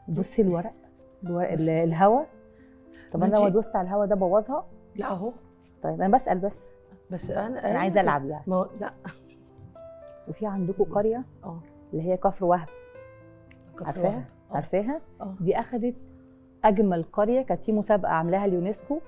بصي الورق الهوا. طب انا لو دوست على الهوا ده بوظها؟ لا اهو. طيب انا بسأل بس انا عايزه العب يعني. لا. وفي عندكم قريه اللي هي كفر وهب، عارفاها؟ عارفاها؟ دي اخذت اجمل قريه، كانت في مسابقه عاملاها اليونسكو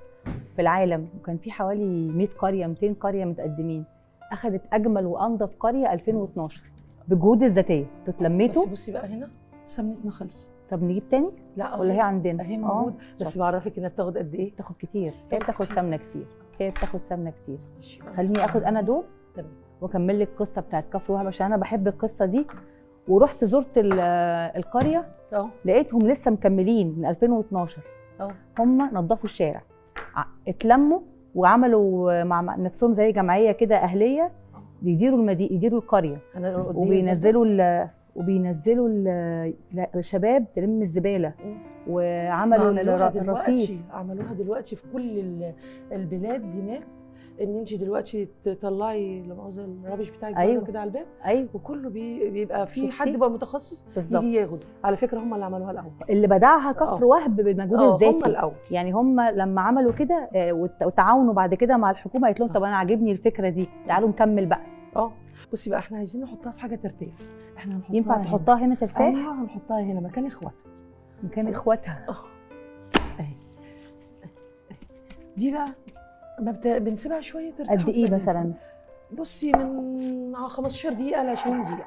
في العالم، وكان في حوالي 100 قريه 200 قريه متقدمين، اخذت اجمل وانظف قريه 2012 بالجهود الذاتيه. تتلميتوا؟ بصي بقى هنا سمنتنا خلصت. طب نجيب تاني؟ لا ولا هي عندنا؟ هي موجوده. بس بعرفك انها بتاخد قد ايه؟ بتاخد كتير. هي بتاخد سمنه كتير. هي بتاخد سمنه كتير. خليني اخد انا دول واكمل لك القصه بتاعت كفر وهب عشان انا بحب القصه دي. ورحت زرت القريه، لقيتهم لسه مكملين من 2012. هم نظفوا الشارع، اتلموا وعملوا مع نفسهم زي جمعيه كده اهليه يديروا يديروا القريه، وبينزلوا الشباب تلم الزباله، وعملوا الرصيف. عملوها دلوقتي في كل البلاد هناك، ان انت دلوقتي تطلعي لمؤاخذه الرابش بتاعك كده على الباب. وكله بيبقى في حد بقى متخصص يجي ياخد. على فكره هم اللي عملوها الاول، اللي بدعها كفر وهب بالمجهود الذاتي. هم الاول يعني هم لما عملوا كده وتعاونوا بعد كده مع الحكومه، قالت لهم طب انا عاجبني الفكره دي، تعالوا نكمل بقى. بصي بقى احنا عايزين نحطها في حاجه ترتاح. احنا هنحطها ينفع تحطها هنا ترتاح؟ ايوه هنحطها هنا مكان اخواتها. مكان اخواتها. اهي دي بقى بنسيبها شويه ترتاح. قد ايه مثلا؟ بصي من 15 دقيقه ل 20 دقيقه.